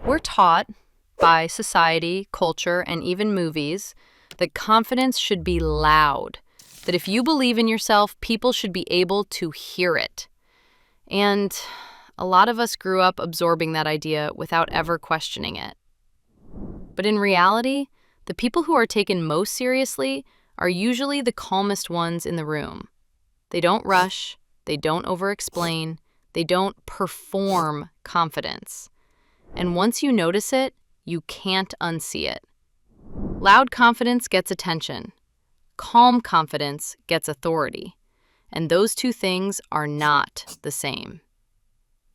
We're taught by society, culture, and even movies that confidence should be loud, that if you believe in yourself, people should be able to hear it. And a lot of us grew up absorbing that idea without ever questioning it. But in reality, the people who are taken most seriously are usually the calmest ones in the room. They don't rush, they don't over-explain, they don't perform confidence. And once you notice it, you can't unsee it. Loud confidence gets attention. Calm confidence gets authority. And those two things are not the same.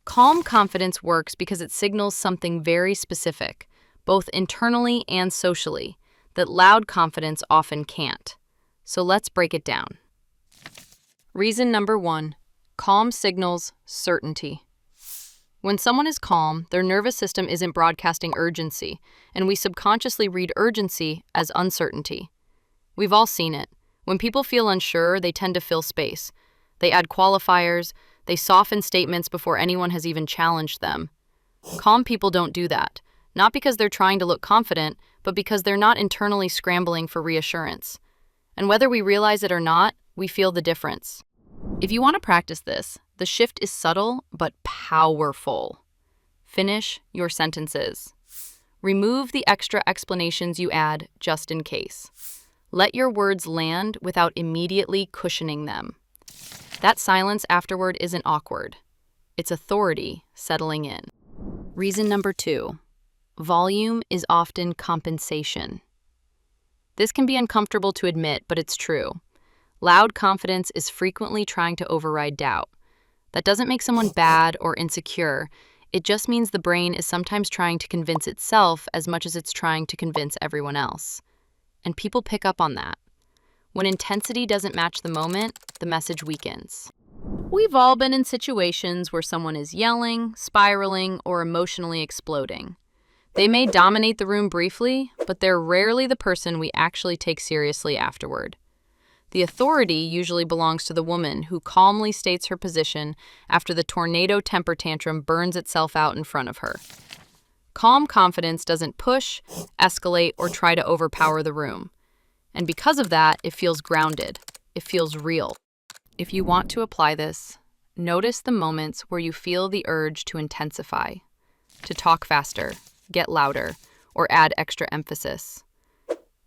Calm confidence works because it signals something very specific, both internally and socially, that loud confidence often can't. So let's break it down. Reason number 1, calm signals certainty. When someone is calm, their nervous system isn't broadcasting urgency, and we subconsciously read urgency as uncertainty. We've all seen it. When people feel unsure, they tend to fill space. They add qualifiers, they soften statements before anyone has even challenged them. Calm people don't do that, not because they're trying to look confident, but because they're not internally scrambling for reassurance. And whether we realize it or not, we feel the difference. If you want to practice this, the shift is subtle but powerful. Finish your sentences. Remove the extra explanations you add just in case. Let your words land without immediately cushioning them. That silence afterward isn't awkward. It's authority settling in. Reason number 2, volume is often compensation. This can be uncomfortable to admit, but it's true. Loud confidence is frequently trying to override doubt. That doesn't make someone bad or insecure. It just means the brain is sometimes trying to convince itself as much as it's trying to convince everyone else. And people pick up on that. When intensity doesn't match the moment, the message weakens. We've all been in situations where someone is yelling, spiraling, or emotionally exploding. They may dominate the room briefly, but they're rarely the person we actually take seriously afterward. The authority usually belongs to the woman who calmly states her position after the tornado temper tantrum burns itself out in front of her. Calm confidence doesn't push, escalate, or try to overpower the room. And because of that, it feels grounded. It feels real. If you want to apply this, notice the moments where you feel the urge to intensify, to talk faster, get louder, or add extra emphasis.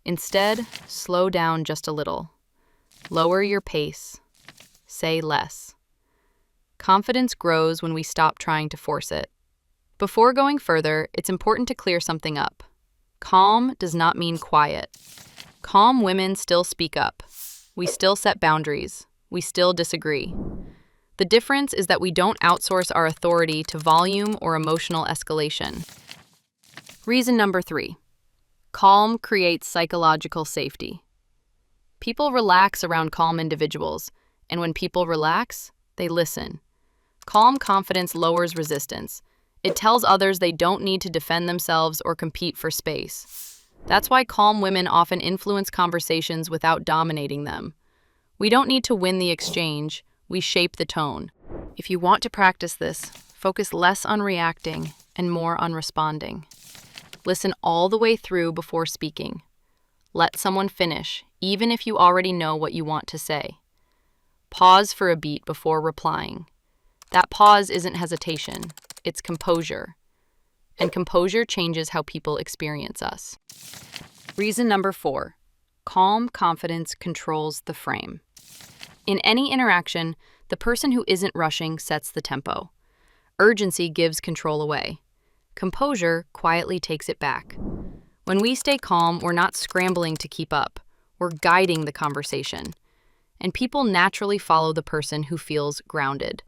Instead, slow down just a little. Lower your pace. Say less. Confidence grows when we stop trying to force it. Before going further, it's important to clear something up. Calm does not mean quiet. Calm women still speak up. We still set boundaries. We still disagree. The difference is that we don't outsource our authority to volume or emotional escalation. Reason number 3, calm creates psychological safety. People relax around calm individuals, and when people relax, they listen. Calm confidence lowers resistance. It tells others they don't need to defend themselves or compete for space. That's why calm women often influence conversations without dominating them. We don't need to win the exchange, we shape the tone. If you want to practice this, focus less on reacting and more on responding. Listen all the way through before speaking. Let someone finish, even if you already know what you want to say. Pause for a beat before replying. That pause isn't hesitation, it's composure. And composure changes how people experience us. Reason number 4, calm confidence controls the frame. In any interaction, the person who isn't rushing sets the tempo. Urgency gives control away. Composure quietly takes it back. When we stay calm, we're not scrambling to keep up. We're guiding the conversation. And people naturally follow the person who feels grounded.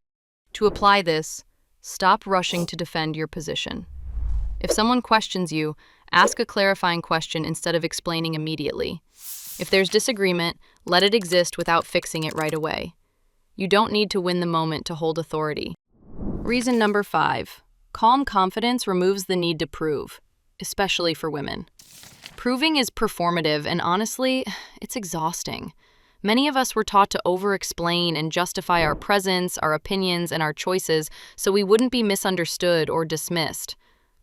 To apply this, stop rushing to defend your position. If someone questions you, ask a clarifying question instead of explaining immediately. If there's disagreement, let it exist without fixing it right away. You don't need to win the moment to hold authority. Reason number 5, calm confidence removes the need to prove, especially for women. Proving is performative, and honestly, it's exhausting. Many of us were taught to over-explain and justify our presence, our opinions, and our choices so we wouldn't be misunderstood or dismissed.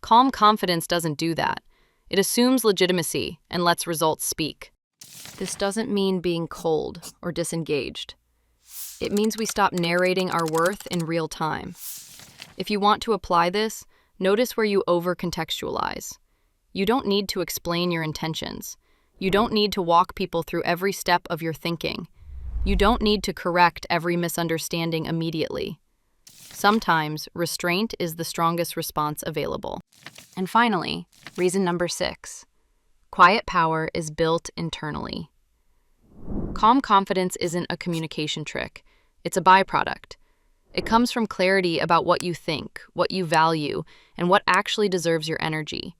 Calm confidence doesn't do that. It assumes legitimacy and lets results speak. This doesn't mean being cold or disengaged. It means we stop narrating our worth in real time. If you want to apply this, notice where you over-contextualize. You don't need to explain your intentions. You don't need to walk people through every step of your thinking. You don't need to correct every misunderstanding immediately. Sometimes, restraint is the strongest response available. And finally, reason number 6. Quiet power is built internally. Calm confidence isn't a communication trick. It's a byproduct. It comes from clarity about what you think, what you value, and what actually deserves your energy.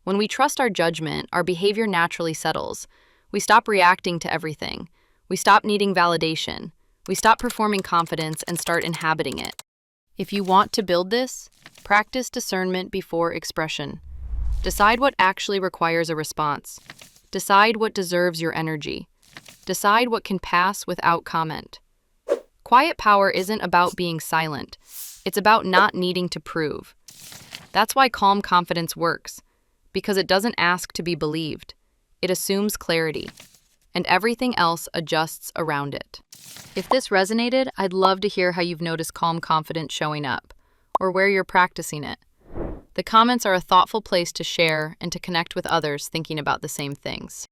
When we trust our judgment, our behavior naturally settles. We stop reacting to everything. We stop needing validation. We stop performing confidence and start inhabiting it. If you want to build this, practice discernment before expression. Decide what actually requires a response. Decide what deserves your energy. Decide what can pass without comment. Quiet power isn't about being silent. It's about not needing to prove. That's why calm confidence works, because it doesn't ask to be believed. It assumes clarity, and everything else adjusts around it. If this resonated, I'd love to hear how you've noticed calm confidence showing up, or where you're practicing it. The comments are a thoughtful place to share and to connect with others thinking about the same things.